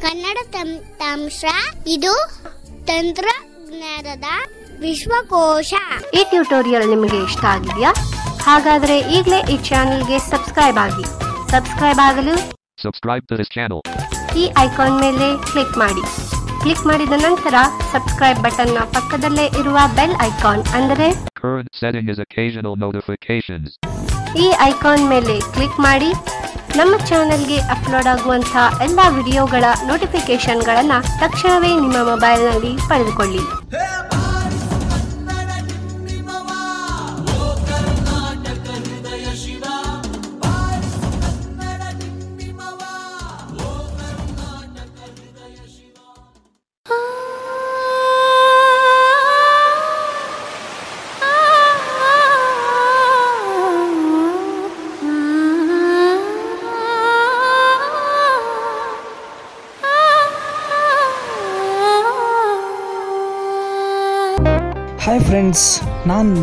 ಕನ್ನಡ ತಂತ್ರಾಂಶ ಇದು ತಂತ್ರಜ್ಞಾನದ ವಿಶ್ವಕೋಶ. ಈ ಟ್ಯುಟೋರಿಯಲ್ ನಿಮಗೆ ಇಷ್ಟ ಆಗಿದೆಯಾ? ಹಾಗಾದರೆ ಈಗಲೇ ಈ ಚಾನೆಲ್ಗೆ ಸಬ್ಸ್ಕ್ರೈಬ್ ಆಗಿ. ಸಬ್ಸ್ಕ್ರೈಬ್ ಆಗಲು ಈ ಐಕಾನ್ ಮೇಲೆ ಕ್ಲಿಕ್ ಮಾಡಿ. ಕ್ಲಿಕ್ ಮಾಡಿದ ನಂತರ ಸಬ್ಸ್ಕ್ರೈಬ್ ಬಟನ್ನ ಪಕ್ಕದಲ್ಲೇ ಇರುವ ಬೆಲ್ ಐಕಾನ್ ಅಂದರೆ ಈ ಐಕಾನ್ ಮೇಲೆ ಕ್ಲಿಕ್ ಮಾಡಿ ನಮ್ಮ ಚಾನೆಲ್ಗೆ ಅಪ್ಲೋಡ್ ಆಗುವಂತಹ ಎಲ್ಲ ವಿಡಿಯೋಗಳ ನೋಟಿಫಿಕೇಶನ್ಗಳನ್ನು ತಕ್ಷಣವೇ ನಿಮ್ಮ ಮೊಬೈಲ್ನಲ್ಲಿ ಪಡೆದುಕೊಳ್ಳಿ. ಹಾಯ್ ಫ್ರೆಂಡ್ಸ್, ನಾನು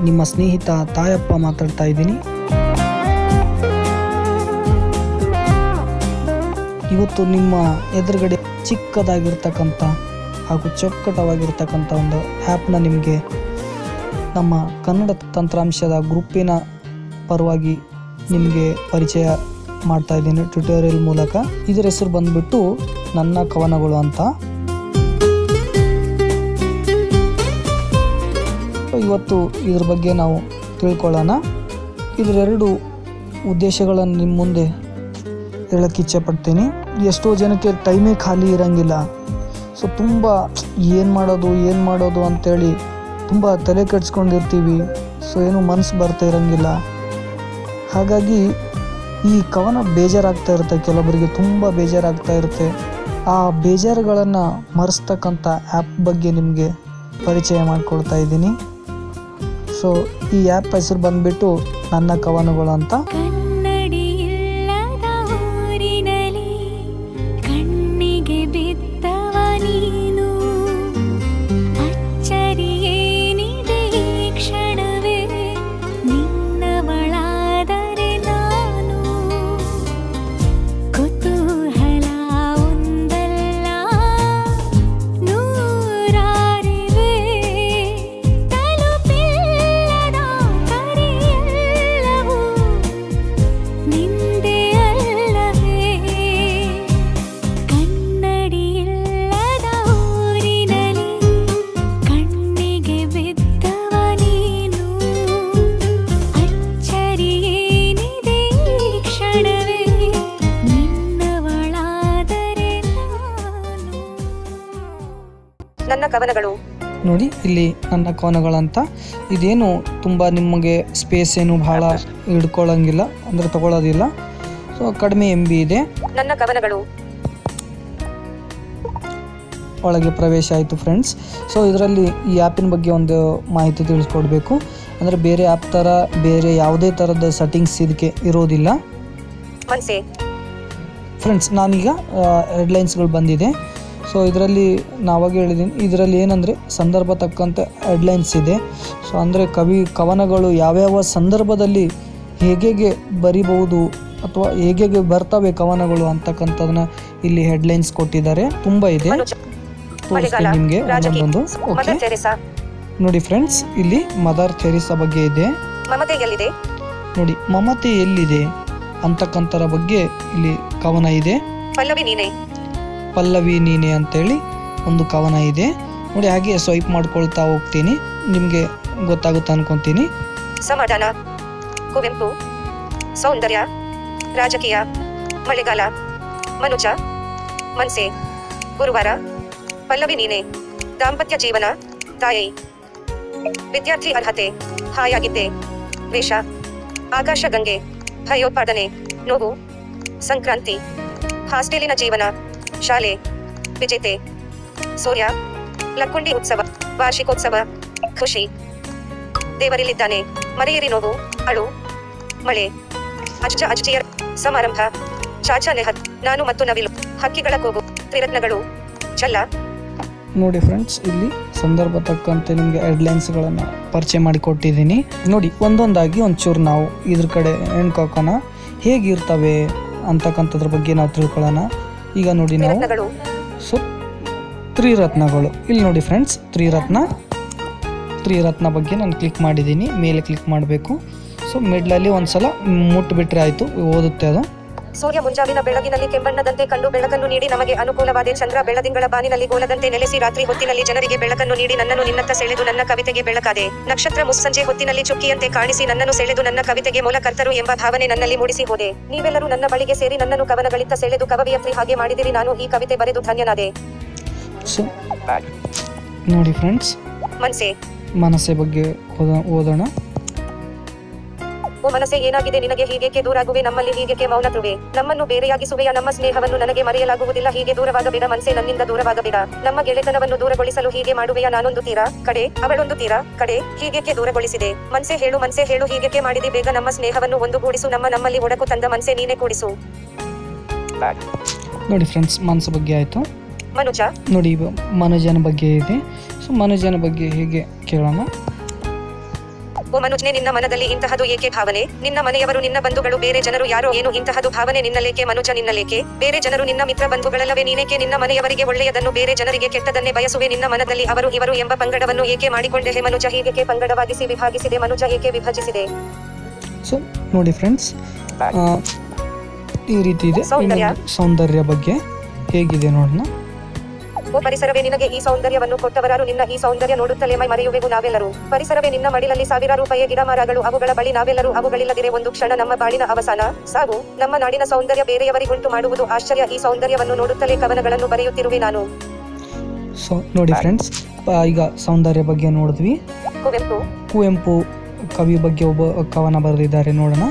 ನಿಮ್ಮ ಸ್ನೇಹಿತ ತಾಯಪ್ಪ ಮಾತಾಡ್ತಾ ಇದ್ದೀನಿ. ಇವತ್ತು ನಿಮ್ಮ ಎದುರುಗಡೆ ಚಿಕ್ಕದಾಗಿರ್ತಕ್ಕಂಥ ಹಾಗೂ ಚೊಕ್ಕಟವಾಗಿರ್ತಕ್ಕಂಥ ಒಂದು ಆ್ಯಪ್ನ ನಿಮಗೆ ನಮ್ಮ ಕನ್ನಡ ತಂತ್ರಾಂಶದ ಗ್ರೂಪಿನ ಪರವಾಗಿ ನಿಮಗೆ ಪರಿಚಯ ಮಾಡ್ತಾ ಇದ್ದೀನಿ ಟ್ಯುಟೋರಿಯಲ್ ಮೂಲಕ. ಇದರ ಹೆಸರು ಬಂದ್ಬಿಟ್ಟು ನನ್ನ ಕವನಗಳು ಅಂತ. ಇವತ್ತು ಇದ್ರ ಬಗ್ಗೆ ನಾವು ತಿಳ್ಕೊಳ್ಳೋಣ. ಇದರೆರಡು ಉದ್ದೇಶಗಳನ್ನು ನಿಮ್ಮ ಮುಂದೆ ಹೇಳೋಕ್ಕೆ ಇಚ್ಛೆ ಪಡ್ತೀನಿ. ಎಷ್ಟೋ ಜನಕ್ಕೆ ಟೈಮೇ ಖಾಲಿ ಇರೋಂಗಿಲ್ಲ. ಸೊ ತುಂಬ ಏನು ಮಾಡೋದು ಅಂಥೇಳಿ ತುಂಬ ತಲೆ ಕೆಡ್ಸ್ಕೊಂಡಿರ್ತೀವಿ. ಸೊ ಏನು ಮನಸ್ಸು ಬರ್ತಾ ಇರೋಂಗಿಲ್ಲ. ಹಾಗಾಗಿ ಈ ಕವನ ಬೇಜಾರಾಗ್ತಾ ಇರುತ್ತೆ, ಕೆಲವರಿಗೆ ತುಂಬ ಬೇಜಾರಾಗ್ತಾ ಇರುತ್ತೆ. ಆ ಬೇಜಾರುಗಳನ್ನು ಮರೆಸ್ತಕ್ಕಂಥ ಆ್ಯಪ್ ಬಗ್ಗೆ ನಿಮಗೆ ಪರಿಚಯ ಮಾಡಿಕೊಡ್ತಾ ಇದ್ದೀನಿ. ಸೊ ಈ ಆ್ಯಪ್ ಹೆಸರು ಬಂದ್ಬಿಟ್ಟು ನನ್ನ ಕವನಗಳು ಅಂತ. ನನ್ನ ಕವನಗಳು ನೋಡಿ, ಇಲ್ಲಿ ನನ್ನ ಕವನಗಳಂತ. ಇದೇನು ತುಂಬ ನಿಮಗೆ ಸ್ಪೇಸ್ ಏನು ಬಹಳ ಹಿಡ್ಕೊಳ್ಳೋಂಗಿಲ್ಲ, ಅಂದರೆ ತಗೊಳ್ಳೋದಿಲ್ಲ. ಸೊ ಕಡಿಮೆ MB ಇದೆ. ನನ್ನ ಕವನಗಳು ಒಳಗೆ ಪ್ರವೇಶ ಆಯಿತು ಫ್ರೆಂಡ್ಸ್. ಸೊ ಇದರಲ್ಲಿ ಈ ಆ್ಯಪಿನ ಬಗ್ಗೆ ಒಂದು ಮಾಹಿತಿ ತಿಳಿಸ್ಕೊಡ್ಬೇಕು. ಅಂದರೆ ಬೇರೆ ಆ್ಯಪ್ ಥರ ಬೇರೆ ಯಾವುದೇ ಥರದ ಸೆಟ್ಟಿಂಗ್ಸ್ ಇದಕ್ಕೆ ಇರೋದಿಲ್ಲ ಫ್ರೆಂಡ್ಸ್. ನಾನೀಗ ಹೆಡ್ಲೈನ್ಸ್ಗಳು ಬಂದಿದೆ. ಸೊ ಇದರಲ್ಲಿ ನಾವಾಗ ಹೇಳಿದ್ದೀನಿ, ಇದರಲ್ಲಿ ಏನಂದರೆ ಸಂದರ್ಭ ತಕ್ಕಂತೆ ಹೆಡ್ಲೈನ್ಸ್ ಇದೆ. ಸೊ ಅಂದರೆ ಕವನಗಳು ಯಾವ್ಯಾವ ಸಂದರ್ಭದಲ್ಲಿ ಹೇಗೆ ಬರಿಬಹುದು ಅಥವಾ ಹೇಗೆ ಬರ್ತವೆ ಕವನಗಳು ಅಂತಕ್ಕಂಥದನ್ನ ಇಲ್ಲಿ ಹೆಡ್ಲೈನ್ಸ್ ಕೊಟ್ಟಿದ್ದಾರೆ. ತುಂಬ ಇದೆ, ತೋರಿಸ್ತೀನಿ ನಿಮಗೆ ಒಂದೊಂದು. ಓಕೆ ನೋಡಿ ಫ್ರೆಂಡ್ಸ್, ಇಲ್ಲಿ ಮದರ್ ಥೆರೇಸಾ ಬಗ್ಗೆ ಇದೆ. ನೋಡಿ, ಮಮತೆ ಎಲ್ಲಿದೆ ಅಂತಕ್ಕಂಥರ ಬಗ್ಗೆ ಇಲ್ಲಿ ಕವನ ಇದೆ. ಪಲ್ಲವಿ ನೀನೆ ಅಂತೇಳಿ ಒಂದು ಕವನ ಇದೆ ನೋಡಿ. ಹಾಗೆ ಸ್ವೈಪ್ ಮಾಡ್ಕೊಳ್ತಾ ಹೋಗ್ತೀನಿ, ನಿಮಗೆ ಗೊತ್ತಾಗುತ್ತೆ ಅನ್ಕೊಂತೀನಿ. ಸಮಾಧಾನ, ಕುವೆಂಪು, ಸೌಂದರ್ಯ, ರಾಜಕೀಯ, ಮಳೆಗಾಲ, ಮನುಜ, ಮನ್ಸೆ, ಗುರುವಾರ, ಪಲ್ಲವಿ ನೀನೆ, ದಾಂಪತ್ಯ ಜೀವನ, ತಾಯಿ, ವಿದ್ಯಾರ್ಥಿ ಅರ್ಹತೆ, ಹಾಯಾಗಿದ್ದೆ, ವೇಷ, ಆಕಾಶ ಗಂಗೆ, ಭಯೋತ್ಪಾದನೆ, ನೋವು, ಸಂಕ್ರಾಂತಿ, ಹಾಸ್ಟೆಲಿನ ಜೀವನ, ಶಾಲೆ, ವಿಜೇತೆ, ಸೂರ್ಯ, ಲಕ್ಕುಂಡಿ ಉತ್ಸವ, ವಾರ್ಷಿಕೋತ್ಸವ, ಖುಷಿ, ದೇವರಿಲ್ಲಿದ್ದಾನೆ, ಮರೆಯಿರಿ ನೋವು, ಅಳು, ಮಳೆ, ಅಜ್ಜ ಅಜ್ಜಿಯರ ಸಮಾರಂಭ, ಚಾಚಾ ನೆಹತ್, ನಾನು ಮತ್ತು ನವಿಲು, ಹಕ್ಕಿಗಳ ಕೂಗು, ತ್ರಿರತ್ನಗಳು, ಚಲ್ಲ. ನೋಡಿ ಫ್ರೆಂಡ್ಸ್, ಇಲ್ಲಿ ಸಂದರ್ಭ ತಕ್ಕಂತೆ ನಿಮಗೆ ಹೆಡ್ಲೈನ್ಸ್ಗಳನ್ನು ಪರಿಚಯ ಮಾಡಿಕೊಟ್ಟಿದ್ದೀನಿ. ನೋಡಿ, ಒಂದೊಂದಾಗಿ ಒಂಚೂರು ನಾವು ಇದ್ರ ಕಡೆ ಹೆಣ್ಕಾಕೋಣ, ಹೇಗಿರ್ತವೆ ಅಂತಕ್ಕಂಥದ್ರ ಬಗ್ಗೆ ನಾವು ತಿಳ್ಕೊಳ್ಳೋಣ. ಈಗ ನೋಡಿ ನಾವು ರತ್ನಗಳು ಸೊ ತ್ರಿರತ್ನಗಳು ಇಲ್ಲಿ ನೋಡಿ ಫ್ರೆಂಡ್ಸ್, ತ್ರಿರತ್ನ ಬಗ್ಗೆ ನಾನು ಕ್ಲಿಕ್ ಮಾಡಿದ್ದೀನಿ. ಮೇಲೆ ಕ್ಲಿಕ್ ಮಾಡಬೇಕು. ಸೊ ಮಿಡ್ಲಲ್ಲಿ ಒಂದ್ಸಲ ಮುಟ್ಬಿಟ್ರೆ ಆಯಿತು, ಓದುತ್ತೆ ಅದು. ಸೂರ್ಯ ಮುಂಜಾವಿನ ಬೆಳಗಿನಲ್ಲಿ ಕೆಂಬಣ್ಣದಂತೆ ಕಂಡು ಬೆಳಕನ್ನು ನೀಡಿ ನಮಗೆ ಅನುಕೂಲವಾದೆ. ಚಂದ್ರ ಬೆಳದಿಂಗಳ ಬಾನಿನಲ್ಲಿ ಗೋಲದಂತೆ ನೆಲೆಸಿ ರಾತ್ರಿ ಹೊತ್ತಿನಲ್ಲಿ ಜನರಿಗೆ ಬೆಳಕನ್ನು ನೀಡಿ ನನ್ನನ್ನು ನಿನ್ನತ್ತ ಸೆಳೆದು ನನ್ನ ಕವಿತೆಗೆ ಬೆಳಕಾದೆ. ನಕ್ಷತ್ರ ಮುಸ್ಸಂಜೆ ಹೊತ್ತಿನಲ್ಲಿ ಚುಕ್ಕಿಯಂತೆ ಕಾಣಿಸಿ ನನ್ನನ್ನು ಸೆಳೆದು ನನ್ನ ಕವಿತೆಗೆ ಮೂಲಕರ್ತರು ಎಂಬ ಭಾವನೆ ನನ್ನಲ್ಲಿ ಮೂಡಿಸಿ ಹೋದೆ. ನೀವೆಲ್ಲರೂ ನನ್ನ ಬಳಿಗೆ ಸೇರಿ ನನ್ನನ್ನು ಕವನಗಳಿತ್ತ ಸೆಳೆದು ಕವಯಿತ್ರಿ ಹಾಗೆ ಮಾಡಿದಿರಿ. ನಾನು ಈ ಕವಿತೆ ಬರೆದು ಧನ್ಯನಾದೆ. ಸೊ ನೋಡಿ ಫ್ರೆಂಡ್ಸ್, ಮನಸ್ಸೆ ಬಗ್ಗೆ ಓದೋಣ. ಓ ಮನಸ್ಸೇ, ಏನಾಗಿದೆ ನಿನಗೆ? ಹೀಗೇಕೆ ದೂರಾಗುವೆ? ನಮ್ಮಲ್ಲಿ ಹೀಗೇಕೆ ಮೌನತ್ರುವೆ? ನಮ್ಮನ್ನು ಬೇರೆಯಾಗಿಸುವೆಯ? ನಮ್ಮ ಸ್ನೇಹವನ್ನು ನನಗೆ ಮರೆಯಲಾಗುವುದಿಲ್ಲ. ಹೀಗೆ ದೂರವಾಗಬೇಡ ಮನಸ್ಸೇ, ನನ್ನಿಂದ ದೂರವಾಗಬೇಡ. ನಮ್ಮ ಗೆಳೆತನವನ್ನು ದೂರಗೊಳಿಸಲು ಹೀಗೆ ಮಾಡುವೆಯ? ನಾನೊಂದು ತೀರ ಕಡೆ, ಅವಳೊಂದು ತೀರ ಕಡೆ, ಹೀಗೇಕೆ ದೂರಗೊಳಿಸಿದೆ? ಮನಸ್ಸೇ ಹೇಳು, ಹೀಗೇಕೆ ಮಾಡಿದೆ? ಬೇಗ ನಮ್ಮ ಸ್ನೇಹವನ್ನು ಒಂದುಗೂಡಿಸು. ನಮ್ಮಲ್ಲಿ ಒಡಕು ತಂದ ಮನಸ್ಸೇ, ನೀನೇ ಕೂಡಿಸು. ನೋಡಿ ಫ್ರೆಂಡ್ಸ್, ಮನಸ್ಸು ಬಗ್ಗೆ ಆಯಿತು. ಮನುಜ ನೋಡಿ, ಮನುಜನ ಬಗ್ಗೆ ಇದೆ. ಸೊ ಮನುಜನ ಬಗ್ಗೆ ಹೇಗೆ ಕೇಳೋಣ. ಓ ಮನುಜ್ನೆ, ನಿನ್ನ ಮನದಲ್ಲಿ ಇಂತಹದು ಏಕೆ ಭಾವನೆ? ನಿನ್ನ ಮನೆಯವರು, ನಿನ್ನ ಬಂಧುಗಳು, ಬೇರೆ ಜನರು ಯಾರೋ ಏನು ಇಂತಹದು ಭಾವನೆ ನಿನ್ನಲೇಕೆ? ಮನುಜ ನಿನ್ನಲೇಕೆ? ಬೇರೆ ಜನರು ನಿನ್ನ ಮಿತ್ರ ಬಂಧುಗಳಲ್ಲವೇ? ನೀನೇಕೆ ನಿನ್ನ ಮನೆಯವರಿಗೆ ಒಳ್ಳೆಯದನ್ನು ಬೇರೆ ಜನರಿಗೆ ಕೆಟ್ಟದನ್ನೇ ಬಯಸುವೆ? ನಿನ್ನ ಮನದಲ್ಲಿ ಅವರು ಇವರು ಎಂಬ ಪಂಗಡವನ್ನು ಏಕೆ ಮಾಡಿಕೊಂಡೆ? ಹೇ ಮನುಜ, ಹೀಗೇಕೆ ಪಂಗಡವಾಗಿಸಿ ವಿಭಾಗಿಸಿದೆ? ಮನುಜ ಏಕೆ ವಿಭಜಿಸಿದೆ? ಸೊ ನೋಡಿ ಫ್ರೆಂಡ್ಸ್, ಈ ರೀತಿ ಇದೆ. ಸೌಂದರ್ಯ ಬಗ್ಗೆ ಹೇಗಿದೆ ನೋಡೋಣ. ಓ ಪರಿಸರವೇ, ನಿನಗೆ ಈ ಸೌಂದರ್ಯವನ್ನು ಕೊಟ್ಟವರಾರು? ನಿನ್ನ ಈ ಸೌಂದರ್ಯ ನೋಡುತ್ತಲೇ ಮೈ ಮರೆಯುವೆವು ನಾವೆಲ್ಲರೂ. ಪರಿಸರವೇ, ನಿನ್ನ ಮಡಿಲಲ್ಲಿ ಸಾವಿರಾರು ರೂಪಾಯಿಯ ಗಿಡ ಮರಗಳು, ಅವುಗಳ ಬಳಿ ನಾವೆಲ್ಲರೂ. ಅವುಗಳಿಲ್ಲದಿರೆ ಒಂದು ಕ್ಷಣ ನಮ್ಮ ಬಾಳಿನ ಅವಸಾನ, ಸಾವು. ನಮ್ಮ ನಾಡಿನ ಸೌಂದರ್ಯ ಬೇರೆಯವರಿಗುಂಟು ಮಾಡುವುದು ಆಶ್ಚರ್ಯ. ಈ ಸೌಂದರ್ಯವನ್ನು ನೋಡುತ್ತಲೇ ಕವನಗಳನ್ನು ಬರೆಯುತ್ತಿರುವೆ ನಾನು. ಸೊ ನೋಡಿ ಫ್ರೆಂಡ್ಸ್, ಈಗ ಸೌಂದರ್ಯ ಬಗ್ಗೆ ನೋಡಿದ್ವಿ. ಕುವೆಂಪು ಕವಿ ಬಗ್ಗೆ ಒಬ್ಬ ಕವನ ಬರೆದಿದ್ದಾರೆ, ನೋಡೋಣ.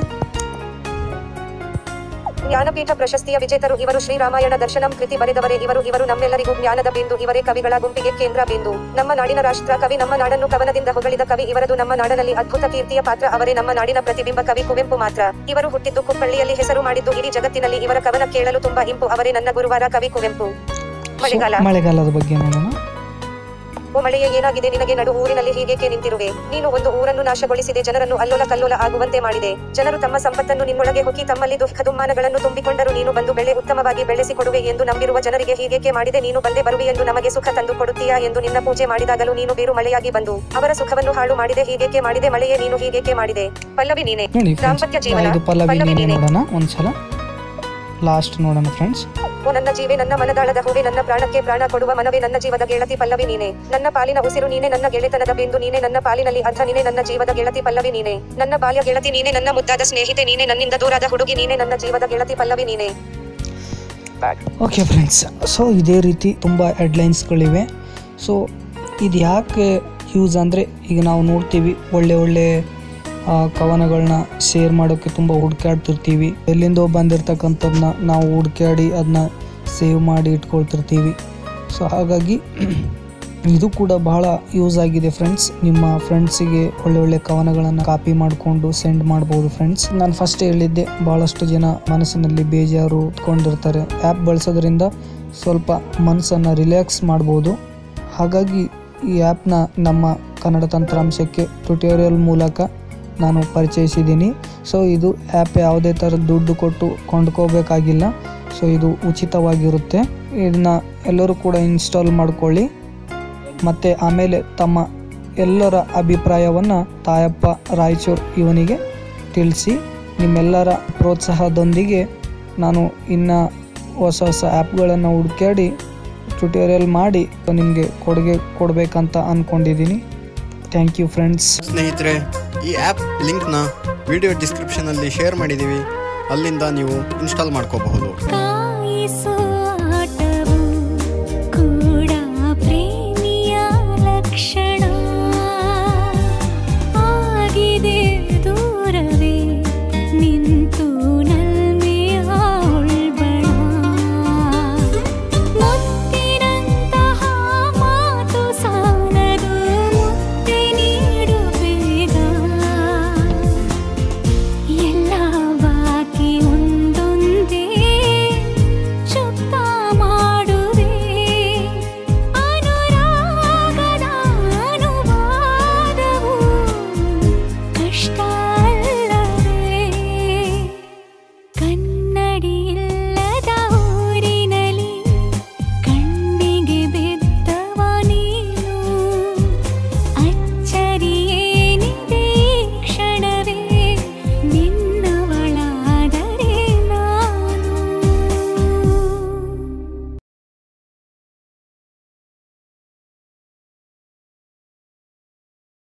ಜ್ಞಾನಪೀಠ ಪ್ರಶಸ್ತಿಯ ವಿಜೇತರು ಇವರು. ಶ್ರೀರಾಮಾಯಣ ದರ್ಶನಂ ಕೃತಿ ಬರೆದವರೇ ಇವರು ನಮ್ಮೆಲ್ಲರಿಗೂ ಜ್ಞಾನದ ಬಿಂದು. ಇವರೇ ಕವಿಗಳ ಗುಂಪಿಗೆ ಕೇಂದ್ರ ಬಿಂದು. ನಮ್ಮ ನಾಡಿನ ರಾಷ್ಟ್ರ ಕವಿ, ನಮ್ಮ ನಾಡನ್ನು ಕವನದಿಂದ ಹೊಗಳಿದ ಕವಿ ಇವರದು. ನಮ್ಮ ನಾಡನಲ್ಲಿ ಅದ್ಭುತ ಕೀರ್ತಿಯ ಪಾತ್ರ ಅವರೇ. ನಮ್ಮ ನಾಡಿನ ಪ್ರತಿಬಿಂಬ ಕವಿ ಕುವೆಂಪು ಮಾತ್ರ. ಇವರು ಹುಟ್ಟಿದ್ದು ಕುಪ್ಪಳ್ಳಿಯಲ್ಲಿ, ಹೆಸರು ಮಾಡಿದ್ದು ಇಡೀ ಜಗತ್ತಿನಲ್ಲಿ. ಇವರ ಕವನ ಕೇಳಲು ತುಂಬಾ ಇಂಪು. ಅವರೇ ನನ್ನ ಗುರುವಾರ ಕವಿ ಕುವೆಂಪು. ಮಳೆಗಾಲದ ಬಗ್ಗೆ ನೋಡೋಣ. ಓ ಮಳೆಯೇ, ಏನಾಗಿದೆ ನಿನಗೆ? ನಡು ಊರಿನಲ್ಲಿ ಹೀಗೇಕೆ ನಿಂತಿರುವೆ? ನೀನು ಒಂದು ಊರನ್ನು ನಾಶಗೊಳಿಸಿದೆ, ಜನರನ್ನು ಅಲ್ಲೋಲ ಕಲ್ಲೋಲ ಆಗುವಂತೆ ಮಾಡಿದೆ. ಜನರು ತಮ್ಮ ಸಂಪತ್ತನ್ನು ನಿನ್ನೊಳಗೆ ಹೊಕ್ಕಿ ತಮ್ಮಲ್ಲಿ ದುಃಖದುಮ್ಮಾನಗಳನ್ನು ತುಂಬಿಕೊಂಡರು. ನೀನು ಬಂದು ಬೆಳೆ ಉತ್ತಮವಾಗಿ ಬೆಳೆಸಿಕೊಡುವೆ ಎಂದು ನಂಬಿರುವ ಜನರಿಗೆ ಹೀಗೇಕೆ ಮಾಡಿದೆ? ನೀನು ಬಂದೆ ಬರುವೆಯೆಂದು ನಮಗೆ ಸುಖ ತಂದು ಕೊಡುತ್ತೀಯಾ ಎಂದು ನಿನ್ನ ಪೂಜೆ ಮಾಡಿದಾಗಲೂ ನೀನು ಬೇರು ಮಳೆಯಾಗಿ ಬಂದು ಅವರ ಸುಖವನ್ನು ಹಾಳು ಮಾಡಿದೆ. ಹೀಗೇಕೆ ಮಾಡಿದೆ ಮಳೆಯೇ? ನೀನು ಹೀಗೇಕೆ ಮಾಡಿದೆ? ಪಲ್ಲವಿ ನೀನೆ. ದಾಂಪತ್ಯ ಜೀವನ. ಪಲ್ಲವಿ ನೀನೆ. ಒಂದ್ಸಲ ಲಾಸ್ಟ್ ನೋಡೋಣ ಫ್ರೆಂಡ್ಸ್. ಓ ನನ್ನ ಜೀವೆ, ನನ್ನ ಮನದಾಳದ ಹೂವೆ, ನನ್ನ ಪ್ರಾಣಕ್ಕೆ ಪ್ರಾಣ ಕೊಡುವ ಮನವೇ, ನನ್ನ ಜೀವದ ಗೆಳತಿ ಪಲ್ಲವಿ ನೀನೆ. ನನ್ನ ಪಾಲಿನ ಉಸಿರು ನೀನೆ, ನನ್ನ ಗೆಳೆತನದ ಬಿಂದು ನೀನೆ, ನನ್ನ ಪಾಲಿನಲ್ಲಿ ಅರ್ಧ ನೀನೆ, ನನ್ನ ಜೀವದ ಗೆಳತಿ ಪಲ್ಲವಿ ನೀನೆ. ನನ್ನ ಬಾಲ್ಯ ಗೆಳತಿ ನೀನೆ, ನನ್ನ ಮುದ್ದಾದ ಸ್ನೇಹಿತೆ ನೀನೆ, ನನ್ನಿಂದ ದೂರಾದ ಹುಡುಗಿ ನೀನೆ, ನನ್ನ ಜೀವದ ಗೆಳತಿ ಪಲ್ಲವಿ ನೀನೆ. ಓಕೆ ಫ್ರೆಂಡ್ಸ್, ಸೊ ಇದೇ ರೀತಿ ತುಂಬ ಹೆಡ್ಲೈನ್ಸ್ಗಳಿವೆ. ಸೊ ಇದು ಯಾಕೆ ಯೂಸ್ ಅಂದರೆ, ಈಗ ನಾವು ನೋಡ್ತೀವಿ ಒಳ್ಳೆ ಕವನಗಳನ್ನ ಶೇರ್ ಮಾಡೋಕ್ಕೆ ತುಂಬ ಹುಡುಕಾಡ್ತಿರ್ತೀವಿ. ಎಲ್ಲಿಂದೋ ಬಂದಿರತಕ್ಕಂಥದ್ದನ್ನ ನಾವು ಹುಡುಕಾಡಿ ಅದನ್ನ ಸೇವ್ ಮಾಡಿ ಇಟ್ಕೊಳ್ತಿರ್ತೀವಿ. ಸೊ ಹಾಗಾಗಿ ಇದು ಕೂಡ ಬಹಳ ಯೂಸ್ ಆಗಿದೆ ಫ್ರೆಂಡ್ಸ್. ನಿಮ್ಮ ಫ್ರೆಂಡ್ಸಿಗೆ ಒಳ್ಳೆ ಕವನಗಳನ್ನು ಕಾಪಿ ಮಾಡಿಕೊಂಡು ಸೆಂಡ್ ಮಾಡ್ಬೋದು ಫ್ರೆಂಡ್ಸ್. ನಾನು ಫಸ್ಟ್ ಹೇಳಿದ್ದೆ, ಭಾಳಷ್ಟು ಜನ ಮನಸ್ಸಿನಲ್ಲಿ ಬೇಜಾರು ಇಟ್ಕೊಂಡಿರ್ತಾರೆ. ಆ್ಯಪ್ ಬಳಸೋದ್ರಿಂದ ಸ್ವಲ್ಪ ಮನಸ್ಸನ್ನು ರಿಲ್ಯಾಕ್ಸ್ ಮಾಡ್ಬೋದು. ಹಾಗಾಗಿ ಈ ಆ್ಯಪ್ನ ನಮ್ಮ ಕನ್ನಡ ತಂತ್ರಾಂಶಕ್ಕೆ ಟ್ಯುಟೋರಿಯಲ್ ಮೂಲಕ ನಾನು ಪರಿಚಯಿಸಿದ್ದೀನಿ. ಸೊ ಇದು ಆ್ಯಪ್ ಯಾವುದೇ ಥರದ ದುಡ್ಡು ಕೊಟ್ಟು ಕೊಂಡ್ಕೋಬೇಕಾಗಿಲ್ಲ. ಸೊ ಇದು ಉಚಿತವಾಗಿರುತ್ತೆ. ಇದನ್ನ ಎಲ್ಲರೂ ಕೂಡ ಇನ್ಸ್ಟಾಲ್ ಮಾಡ್ಕೊಳ್ಳಿ. ಮತ್ತು ಆಮೇಲೆ ತಮ್ಮ ಎಲ್ಲರ ಅಭಿಪ್ರಾಯವನ್ನು ತಾಯಪ್ಪ ರಾಯಚೂರು ಇವನಿಗೆ ತಿಳಿಸಿ. ನಿಮ್ಮೆಲ್ಲರ ಪ್ರೋತ್ಸಾಹದೊಂದಿಗೆ ನಾನು ಇನ್ನು ಹೊಸ ಆ್ಯಪ್ಗಳನ್ನು ಹುಡುಕಾಡಿ ಟ್ಯುಟೋರಿಯಲ್ ಮಾಡಿ ನಿಮಗೆ ಕೊಡುಗೆ ಕೊಡಬೇಕಂತ ಅಂದ್ಕೊಂಡಿದ್ದೀನಿ. Thank you friends. ಸ್ನೇಹಿತರೆ, ಈ ಆ್ಯಪ್ ಲಿಂಕ್ನ ವಿಡಿಯೋ ಡಿಸ್ಕ್ರಿಪ್ಷನಲ್ಲಿ ಶೇರ್ ಮಾಡಿದ್ದೀವಿ. ಅಲ್ಲಿಂದ ನೀವು ಇನ್ಸ್ಟಾಲ್ ಮಾಡ್ಕೋಬಹುದು.